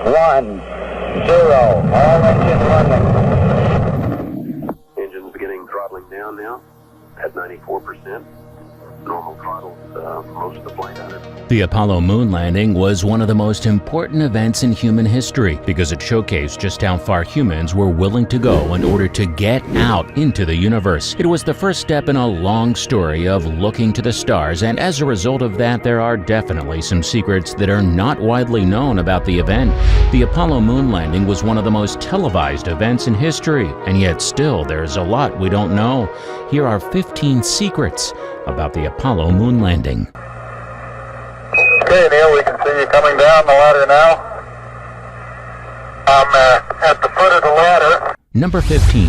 1, 0. All engine running. Engine's beginning throttling down now at 94%. Normal throttles most of the flight out of. The Apollo moon landing was one of the most important events in human history because it showcased just how far humans were willing to go in order to get out into the universe. It was the first step in a long story of looking to the stars, and as a result of that, there are definitely some secrets that are not widely known about the event. The Apollo moon landing was one of the most televised events in history, and yet still there's a lot we don't know. Here are 15 secrets about the Apollo moon landing. Okay, Neil, we can see you coming down the ladder now. I'm at the foot of the ladder. Number 15.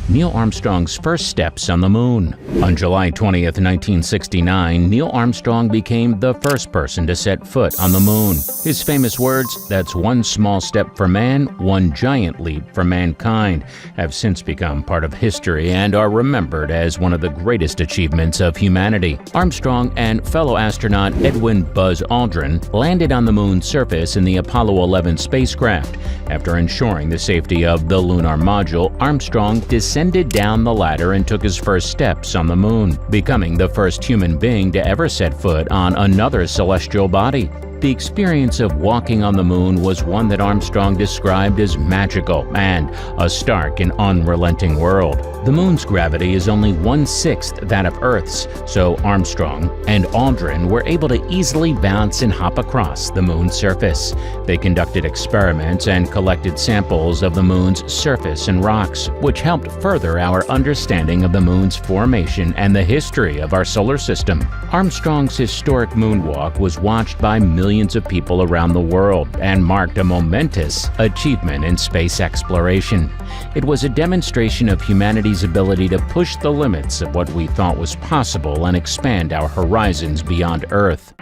Neil Armstrong's first steps on the moon. On July 20th, 1969, Neil Armstrong became the first person to set foot on the moon. His famous words, "That's one small step for man, one giant leap for mankind," have since become part of history and are remembered as one of the greatest achievements of humanity. Armstrong and fellow astronaut Edwin Buzz Aldrin landed on the moon's surface in the Apollo 11 spacecraft. After ensuring the safety of the lunar module, Armstrong descended down the ladder and took his first steps on the moon, becoming the first human being to ever set foot on another celestial body. The experience of walking on the moon was one that Armstrong described as magical and a stark and unrelenting world. The moon's gravity is only 1/6 that of Earth's, so Armstrong and Aldrin were able to easily bounce and hop across the moon's surface. They conducted experiments and collected samples of the moon's surface and rocks, which helped further our understanding of the moon's formation and the history of our solar system. Armstrong's historic moonwalk was watched by millions of people around the world and marked a momentous achievement in space exploration. It was a demonstration of humanity's ability to push the limits of what we thought was possible and expand our horizons beyond Earth.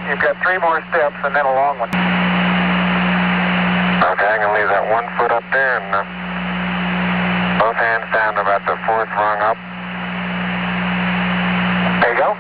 You've got 3 more steps and then a long one. Okay, I'm going to leave that 1 foot up there and both hands down to about the 4th rung up. There you go.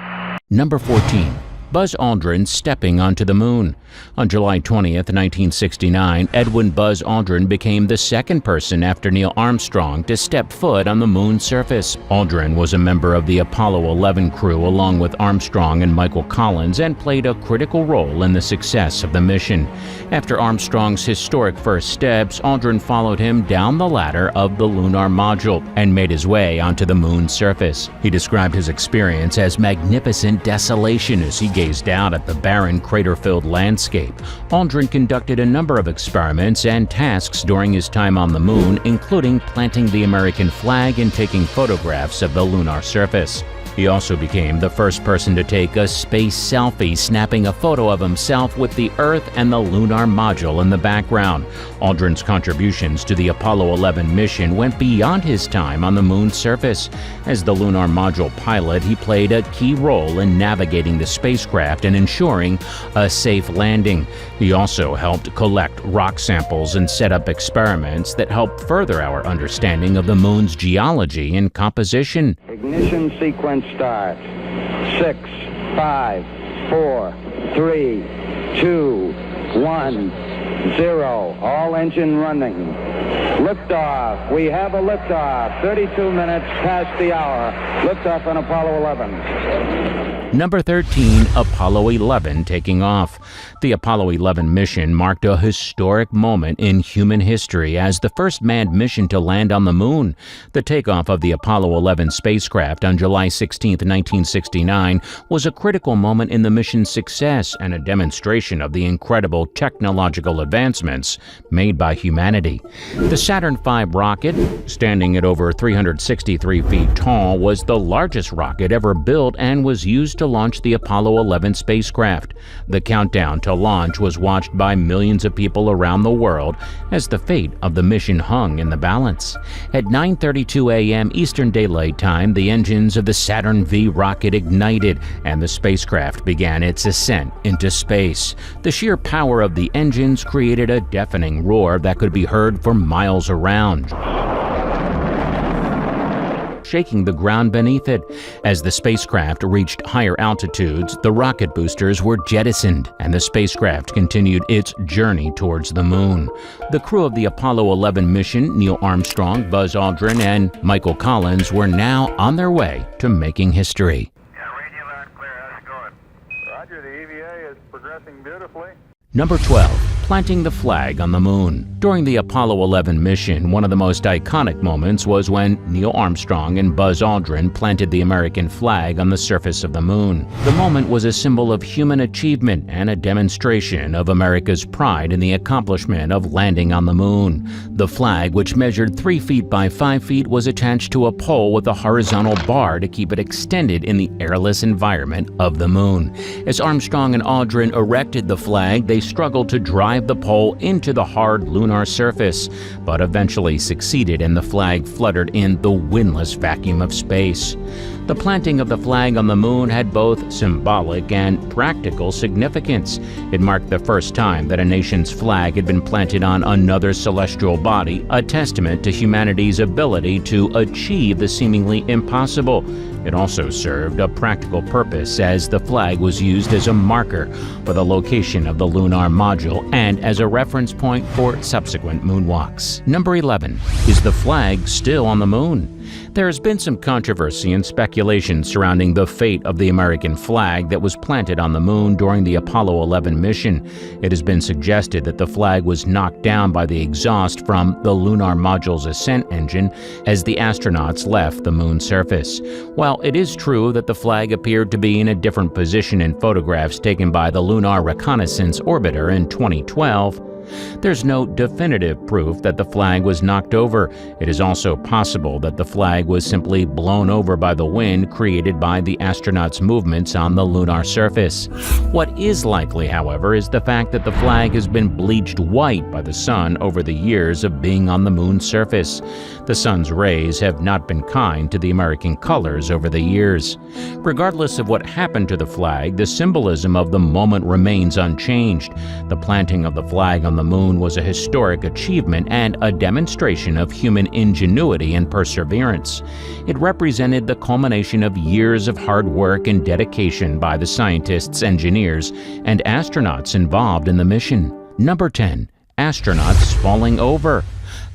Number 14. Buzz Aldrin stepping onto the moon. On July 20th, 1969, Edwin Buzz Aldrin became the second person after Neil Armstrong to step foot on the moon's surface. Aldrin was a member of the Apollo 11 crew along with Armstrong and Michael Collins and played a critical role in the success of the mission. After Armstrong's historic first steps, Aldrin followed him down the ladder of the lunar module and made his way onto the moon's surface. He described his experience as magnificent desolation as he gazed out at the barren, crater-filled landscape. Aldrin conducted a number of experiments and tasks during his time on the moon, including planting the American flag and taking photographs of the lunar surface. He also became the first person to take a space selfie, snapping a photo of himself with the Earth and the lunar module in the background. Aldrin's contributions to the Apollo 11 mission went beyond his time on the moon's surface. As the lunar module pilot, he played a key role in navigating the spacecraft and ensuring a safe landing. He also helped collect rock samples and set up experiments that helped further our understanding of the moon's geology and composition. Ignition sequence start. 6, 5, 4, 3, 2, 1, 0. All engine running. Liftoff. We have a liftoff. 32 minutes past the hour. Liftoff on Apollo 11. Number 13, Apollo 11 taking off. The Apollo 11 mission marked a historic moment in human history as the first manned mission to land on the moon. The takeoff of the Apollo 11 spacecraft on July 16, 1969, was a critical moment in the mission's success and a demonstration of the incredible technological advancements made by humanity. The Saturn V rocket, standing at over 363 feet tall, was the largest rocket ever built and was used to launch the Apollo 11 spacecraft. The countdown to launch was watched by millions of people around the world as the fate of the mission hung in the balance. At 9:32 a.m. Eastern Daylight Time, the engines of the Saturn V rocket ignited and the spacecraft began its ascent into space. The sheer power of the engines created a deafening roar that could be heard for miles around. shaking the ground beneath it. As the spacecraft reached higher altitudes, the rocket boosters were jettisoned, and the spacecraft continued its journey towards the moon. The crew of the Apollo 11 mission, Neil Armstrong, Buzz Aldrin, and Michael Collins, were now on their way to making history. Radio loud and clear. How's it going? Roger, the EVA is progressing beautifully. Number 12. Planting the flag on the moon. During the Apollo 11 mission, one of the most iconic moments was when Neil Armstrong and Buzz Aldrin planted the American flag on the surface of the moon. The moment was a symbol of human achievement and a demonstration of America's pride in the accomplishment of landing on the moon. The flag, which measured 3 feet by 5 feet, was attached to a pole with a horizontal bar to keep it extended in the airless environment of the moon. As Armstrong and Aldrin erected the flag, they struggled to drive the pole into the hard lunar surface, but eventually succeeded, and the flag fluttered in the windless vacuum of space. The planting of the flag on the moon had both symbolic and practical significance. It marked the first time that a nation's flag had been planted on another celestial body, a testament to humanity's ability to achieve the seemingly impossible. It also served a practical purpose, as the flag was used as a marker for the location of the lunar module and as a reference point for subsequent moonwalks. Number 11. Is the flag still on the moon? There has been some controversy and speculation surrounding the fate of the American flag that was planted on the moon during the Apollo 11 mission. It has been suggested that the flag was knocked down by the exhaust from the lunar module's ascent engine as the astronauts left the moon's surface. While it is true that the flag appeared to be in a different position in photographs taken by the Lunar Reconnaissance Orbiter in 2012, there's no definitive proof that the flag was knocked over. It is also possible that the flag was simply blown over by the wind created by the astronauts' movements on the lunar surface. What is likely, however, is the fact that the flag has been bleached white by the sun over the years of being on the moon's surface. The sun's rays have not been kind to the American colors over the years. Regardless of what happened to the flag, the symbolism of the moment remains unchanged. The planting of the flag on the moon was a historic achievement and a demonstration of human ingenuity and perseverance. It represented the culmination of years of hard work and dedication by the scientists, engineers, and astronauts involved in the mission. Number 10. Astronauts falling over.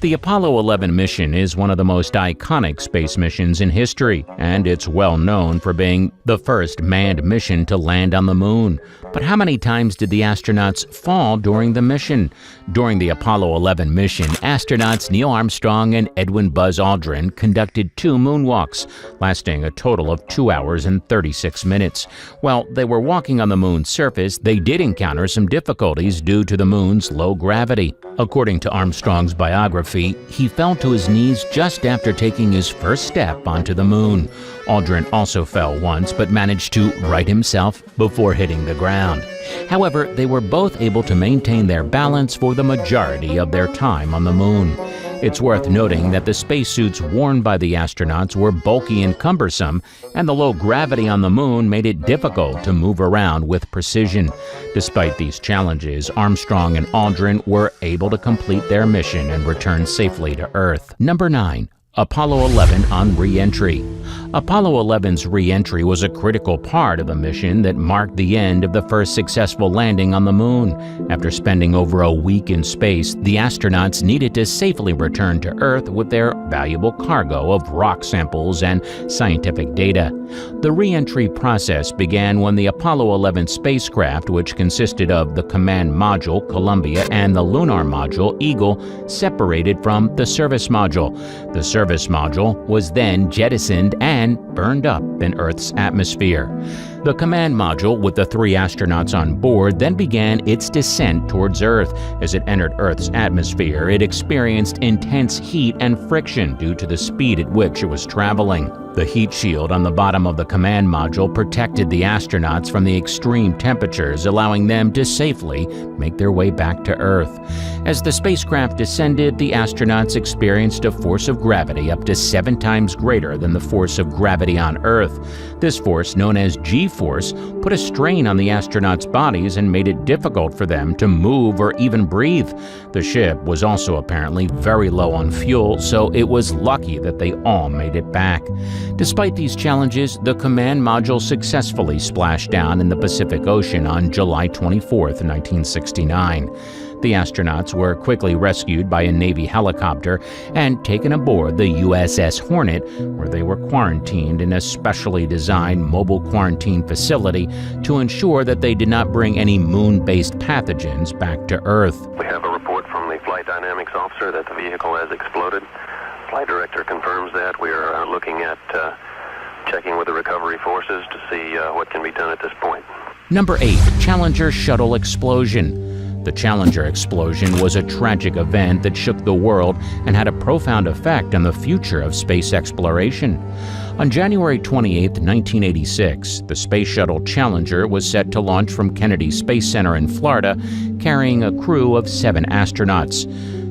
The Apollo 11 mission is one of the most iconic space missions in history, and it's well known for being the first manned mission to land on the moon. But how many times did the astronauts fall during the mission? During the Apollo 11 mission, astronauts Neil Armstrong and Edwin Buzz Aldrin conducted 2 moonwalks, lasting a total of 2 hours and 36 minutes. While they were walking on the moon's surface, they did encounter some difficulties due to the moon's low gravity. According to Armstrong's biography, he fell to his knees just after taking his first step onto the moon. Aldrin also fell once, but managed to right himself before hitting the ground. However, they were both able to maintain their balance for the majority of their time on the moon. It's worth noting that the spacesuits worn by the astronauts were bulky and cumbersome, and the low gravity on the moon made it difficult to move around with precision. Despite these challenges, Armstrong and Aldrin were able to complete their mission and return safely to Earth. Number 9. Apollo 11 on Reentry. Apollo 11's re-entry was a critical part of the mission that marked the end of the first successful landing on the moon. After spending over a week in space, the astronauts needed to safely return to Earth with their valuable cargo of rock samples and scientific data. The re-entry process began when the Apollo 11 spacecraft, which consisted of the command module, Columbia, and the lunar module, Eagle, separated from the service module. The service module was then jettisoned and burned up in Earth's atmosphere. The command module, with the 3 astronauts on board, then began its descent towards Earth. As it entered Earth's atmosphere, it experienced intense heat and friction due to the speed at which it was traveling. The heat shield on the bottom of the command module protected the astronauts from the extreme temperatures, allowing them to safely make their way back to Earth. As the spacecraft descended, the astronauts experienced a force of gravity up to 7 times greater than the force of gravity on Earth. This force, known as G G-force put a strain on the astronauts' bodies and made it difficult for them to move or even breathe. The ship was also apparently very low on fuel, so it was lucky that they all made it back. Despite these challenges, the command module successfully splashed down in the Pacific Ocean on July 24, 1969. The astronauts were quickly rescued by a Navy helicopter and taken aboard the USS Hornet, where they were quarantined in a specially designed mobile quarantine facility to ensure that they did not bring any moon-based pathogens back to Earth. We have a report from the flight dynamics officer that the vehicle has exploded. Flight director confirms that. We are looking at checking with the recovery forces to see what can be done at this point. Number 8. Challenger Shuttle Explosion. The Challenger explosion was a tragic event that shook the world and had a profound effect on the future of space exploration. On January 28, 1986, the Space Shuttle Challenger was set to launch from Kennedy Space Center in Florida, carrying a crew of 7 astronauts.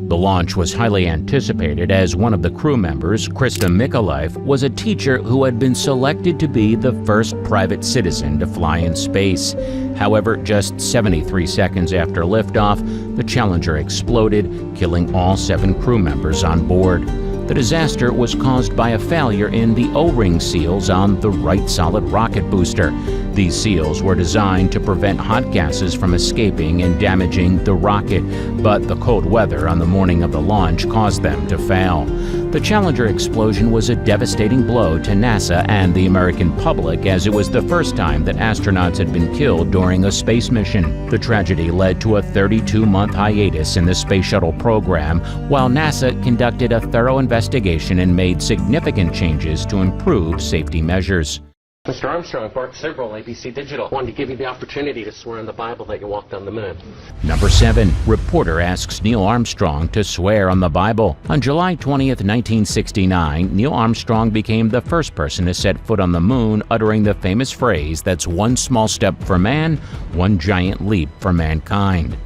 The launch was highly anticipated as one of the crew members, Krista Micallef, was a teacher who had been selected to be the first private citizen to fly in space. However, just 73 seconds after liftoff, the Challenger exploded, killing all 7 crew members on board. The disaster was caused by a failure in the O-ring seals on the right solid rocket booster. These seals were designed to prevent hot gases from escaping and damaging the rocket, but the cold weather on the morning of the launch caused them to fail. The Challenger explosion was a devastating blow to NASA and the American public, as it was the first time that astronauts had been killed during a space mission. The tragedy led to a 32-month hiatus in the Space Shuttle program, while NASA conducted a thorough investigation and made significant changes to improve safety measures. Mr. Armstrong, Bart Sibrel, ABC Digital. Wanted to give you the opportunity to swear on the Bible that you walked on the moon. Number 7. Reporter asks Neil Armstrong to swear on the Bible. On July 20th, 1969, Neil Armstrong became the first person to set foot on the moon, uttering the famous phrase, "That's one small step for man, one giant leap for mankind."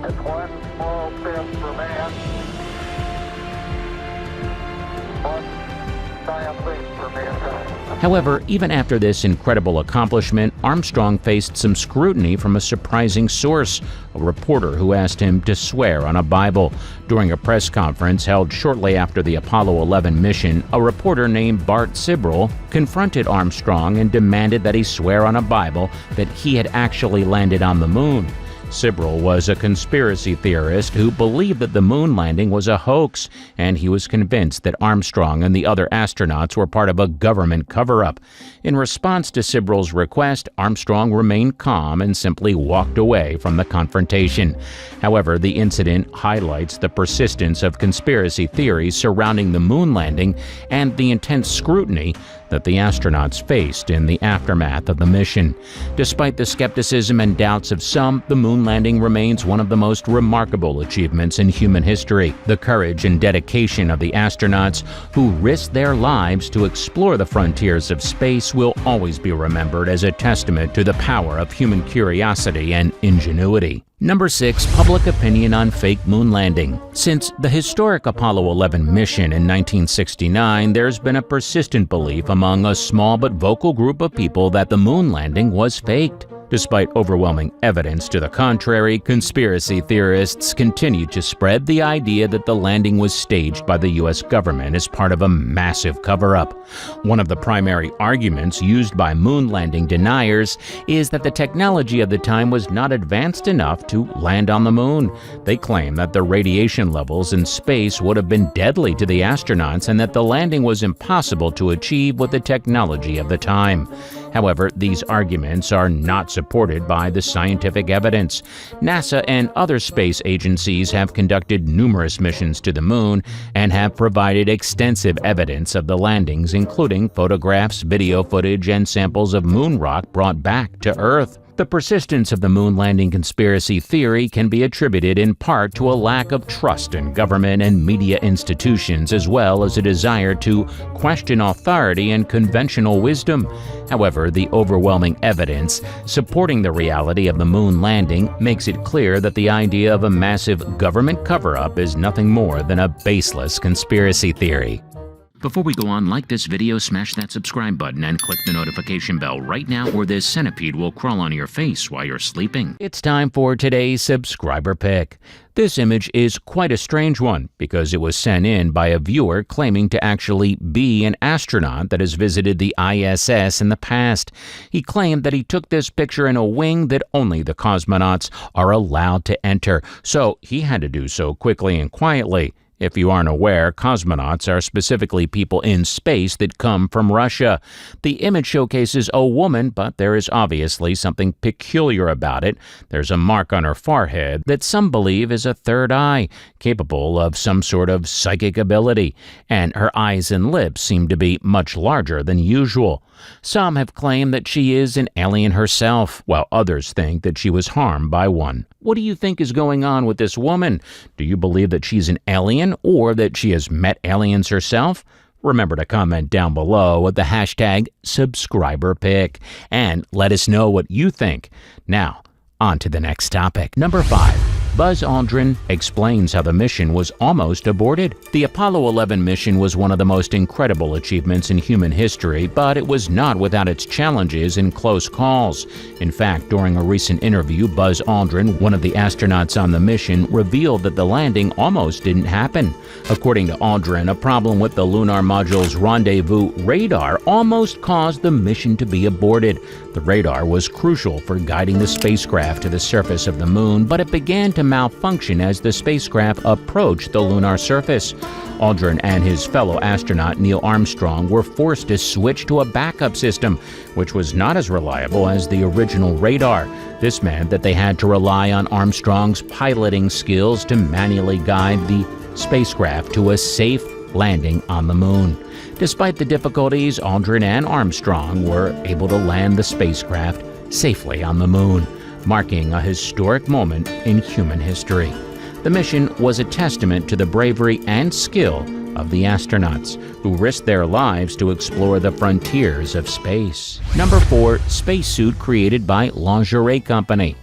That's one small step for man, one giant leap for mankind. However, even after this incredible accomplishment, Armstrong faced some scrutiny from a surprising source, a reporter who asked him to swear on a Bible. During a press conference held shortly after the Apollo 11 mission, a reporter named Bart Sibrel confronted Armstrong and demanded that he swear on a Bible that he had actually landed on the moon. Sibrel was a conspiracy theorist who believed that the moon landing was a hoax, and he was convinced that Armstrong and the other astronauts were part of a government cover-up. In response to Sibrel's request, Armstrong remained calm and simply walked away from the confrontation. However, the incident highlights the persistence of conspiracy theories surrounding the moon landing and the intense scrutiny that the astronauts faced in the aftermath of the mission. Despite the skepticism and doubts of some, the moon landing remains one of the most remarkable achievements in human history. The courage and dedication of the astronauts who risked their lives to explore the frontiers of space will always be remembered as a testament to the power of human curiosity and ingenuity. Number 6. Public opinion on fake moon landing. Since the historic Apollo 11 mission in 1969, there's been a persistent belief among a small but vocal group of people that the moon landing was faked. Despite overwhelming evidence to the contrary, conspiracy theorists continue to spread the idea that the landing was staged by the U.S. government as part of a massive cover-up. One of the primary arguments used by moon landing deniers is that the technology of the time was not advanced enough to land on the moon. They claim that the radiation levels in space would have been deadly to the astronauts and that the landing was impossible to achieve with the technology of the time. However, these arguments are not supported by the scientific evidence. NASA and other space agencies have conducted numerous missions to the moon and have provided extensive evidence of the landings, including photographs, video footage, and samples of moon rock brought back to Earth. The persistence of the moon landing conspiracy theory can be attributed in part to a lack of trust in government and media institutions, as well as a desire to question authority and conventional wisdom. However, the overwhelming evidence supporting the reality of the moon landing makes it clear that the idea of a massive government cover-up is nothing more than a baseless conspiracy theory. Before we go on, like this video, smash that subscribe button, and click the notification bell right now, or this centipede will crawl on your face while you're sleeping. It's time for today's subscriber pick. This image is quite a strange one because it was sent in by a viewer claiming to actually be an astronaut that has visited the ISS in the past. He claimed that he took this picture in a wing that only the cosmonauts are allowed to enter, so he had to do so quickly and quietly. If you aren't aware, cosmonauts are specifically people in space that come from Russia. The image showcases a woman, but there is obviously something peculiar about it. There's a mark on her forehead that some believe is a third eye, capable of some sort of psychic ability, and her eyes and lips seem to be much larger than usual. Some have claimed that she is an alien herself, while others think that she was harmed by one. What do you think is going on with this woman? Do you believe that she's an alien or that she has met aliens herself? Remember to comment down below with the hashtag #subscriberpick and let us know what you think. Now, on to the next topic. Number 5. Buzz Aldrin explains how the mission was almost aborted. The Apollo 11 mission was one of the most incredible achievements in human history, but it was not without its challenges and close calls. In fact, during a recent interview, Buzz Aldrin, one of the astronauts on the mission, revealed that the landing almost didn't happen. According to Aldrin, a problem with the lunar module's rendezvous radar almost caused the mission to be aborted. The radar was crucial for guiding the spacecraft to the surface of the moon, but it began to malfunction as the spacecraft approached the lunar surface. Aldrin and his fellow astronaut Neil Armstrong were forced to switch to a backup system, which was not as reliable as the original radar. This meant that they had to rely on Armstrong's piloting skills to manually guide the spacecraft to a safe landing on the moon. Despite the difficulties, Aldrin and Armstrong were able to land the spacecraft safely on the moon, marking a historic moment in human history. The mission was a testament to the bravery and skill of the astronauts, who risked their lives to explore the frontiers of space. Number 4. Spacesuit created by lingerie company.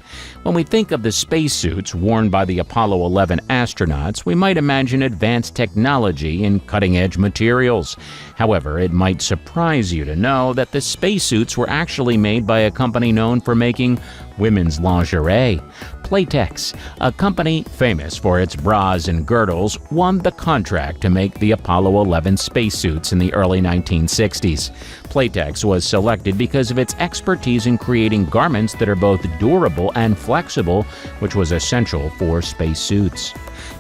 When we think of the spacesuits worn by the Apollo 11 astronauts, we might imagine advanced technology and cutting-edge materials. However, it might surprise you to know that the spacesuits were actually made by a company known for making women's lingerie. Playtex, a company famous for its bras and girdles, won the contract to make the Apollo 11 spacesuits in the early 1960s. Playtex was selected because of its expertise in creating garments that are both durable and flexible, which was essential for spacesuits.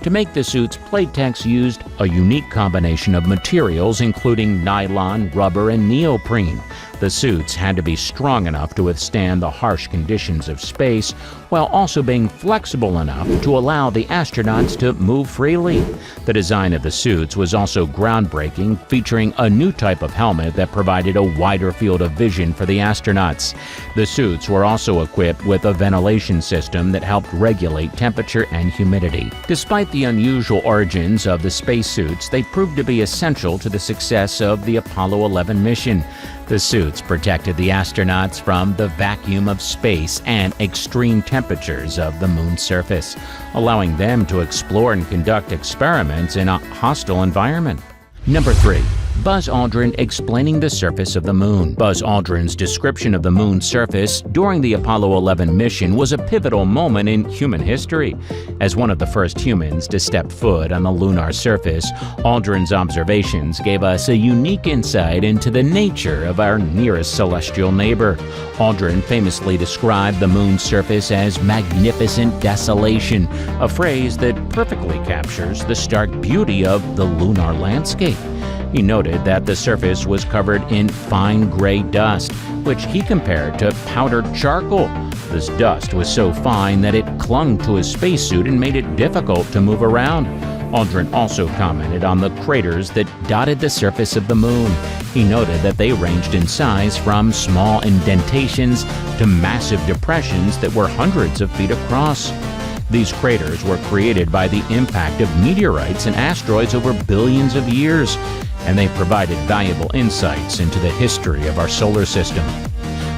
To make the suits, Playtex used a unique combination of materials including nylon, rubber, and neoprene. The suits had to be strong enough to withstand the harsh conditions of space, while also being flexible enough to allow the astronauts to move freely. The design of the suits was also groundbreaking, featuring a new type of helmet that provided a wider field of vision for the astronauts. The suits were also equipped with a ventilation system that helped regulate temperature and humidity. Despite the unusual origins of the spacesuits, they proved to be essential to the success of the Apollo 11 mission. The suits protected the astronauts from the vacuum of space and extreme temperatures of the moon's surface, allowing them to explore and conduct experiments in a hostile environment. Number 3. Buzz Aldrin explaining the surface of the moon. Buzz Aldrin's description of the moon's surface during the Apollo 11 mission was a pivotal moment in human history. As one of the first humans to step foot on the lunar surface, Aldrin's observations gave us a unique insight into the nature of our nearest celestial neighbor. Aldrin famously described the moon's surface as magnificent desolation, a phrase that perfectly captures the stark beauty of the lunar landscape. He noted that the surface was covered in fine gray dust, which he compared to powdered charcoal. This dust was so fine that it clung to his spacesuit and made it difficult to move around. Aldrin also commented on the craters that dotted the surface of the moon. He noted that they ranged in size from small indentations to massive depressions that were hundreds of feet across. These craters were created by the impact of meteorites and asteroids over billions of years, and they provided valuable insights into the history of our solar system.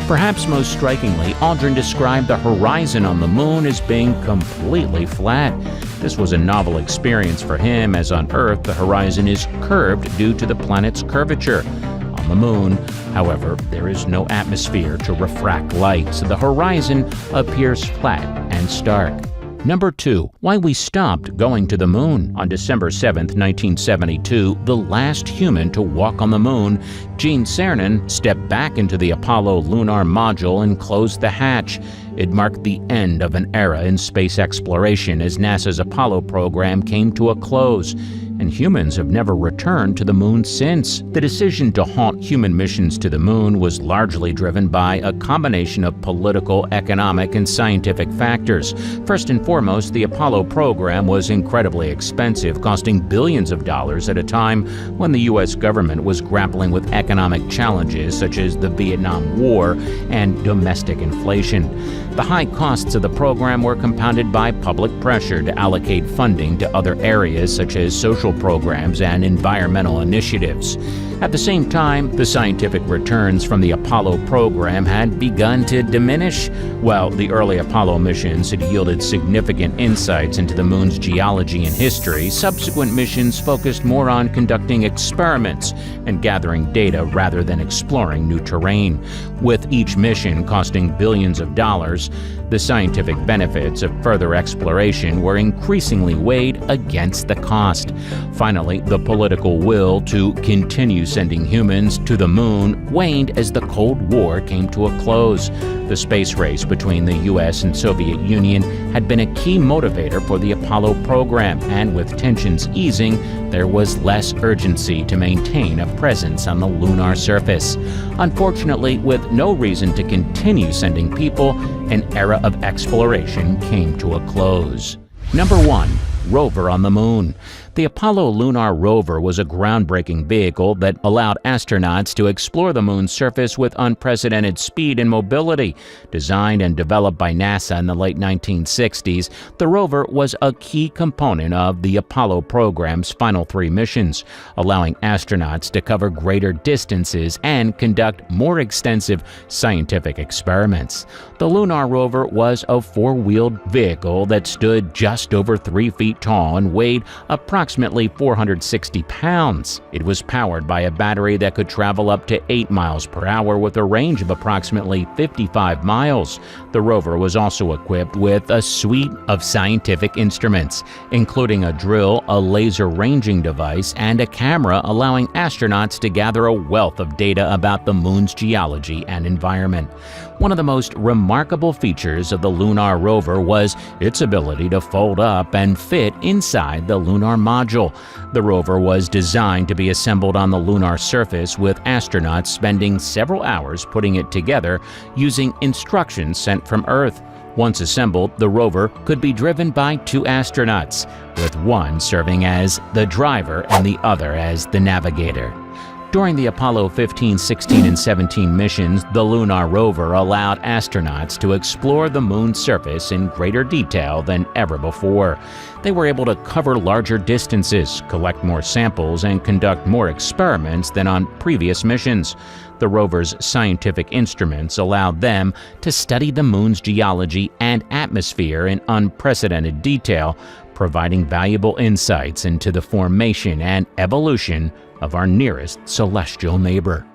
Perhaps most strikingly, Aldrin described the horizon on the moon as being completely flat. This was a novel experience for him, as on Earth the horizon is curved due to the planet's curvature. On the moon, however, there is no atmosphere to refract light, so the horizon appears flat and stark. Number 2. Why we stopped going to the moon. On December 7, 1972, the last human to walk on the moon, Gene Cernan stepped back into the Apollo lunar module and closed the hatch. It marked the end of an era in space exploration as NASA's Apollo program came to a close, and humans have never returned to the moon since. The decision to halt human missions to the moon was largely driven by a combination of political, economic, and scientific factors. First and foremost, the Apollo program was incredibly expensive, costing billions of dollars at a time when the U.S. government was grappling with economic challenges such as the Vietnam War and domestic inflation. The high costs of the program were compounded by public pressure to allocate funding to other areas such as social programs and environmental initiatives. At the same time, the scientific returns from the Apollo program had begun to diminish. While the early Apollo missions had yielded significant insights into the moon's geology and history, subsequent missions focused more on conducting experiments and gathering data rather than exploring new terrain. With each mission costing billions of dollars, the scientific benefits of further exploration were increasingly weighed against the cost. Finally, the political will to continue sending humans to the moon waned as the Cold War came to a close. The space race between the U.S. and Soviet Union had been a key motivator for the Apollo program, and with tensions easing, there was less urgency to maintain a presence on the lunar surface. Unfortunately, with no reason to continue sending people, an era of exploration came to a close. Number 1. Rover on the moon. The Apollo lunar rover was a groundbreaking vehicle that allowed astronauts to explore the moon's surface with unprecedented speed and mobility. Designed and developed by NASA in the late 1960s, the rover was a key component of the Apollo program's final 3 missions, allowing astronauts to cover greater distances and conduct more extensive scientific experiments. The lunar rover was a 4-wheeled vehicle that stood just over 3 feet tall and weighed approximately 460 pounds. It was powered by a battery that could travel up to 8 miles per hour with a range of approximately 55 miles. The rover was also equipped with a suite of scientific instruments, including a drill, a laser ranging device, and a camera, allowing astronauts to gather a wealth of data about the moon's geology and environment. One of the most remarkable features of the lunar rover was its ability to fold up and fit inside the lunar module. The rover was designed to be assembled on the lunar surface, with astronauts spending several hours putting it together using instructions sent from Earth. Once assembled, the rover could be driven by 2 astronauts, with one serving as the driver and the other as the navigator. During the Apollo 15, 16, and 17 missions, the lunar rover allowed astronauts to explore the moon's surface in greater detail than ever before. They were able to cover larger distances, collect more samples, and conduct more experiments than on previous missions. The rover's scientific instruments allowed them to study the moon's geology and atmosphere in unprecedented detail, providing valuable insights into the formation and evolution of our nearest celestial neighbor.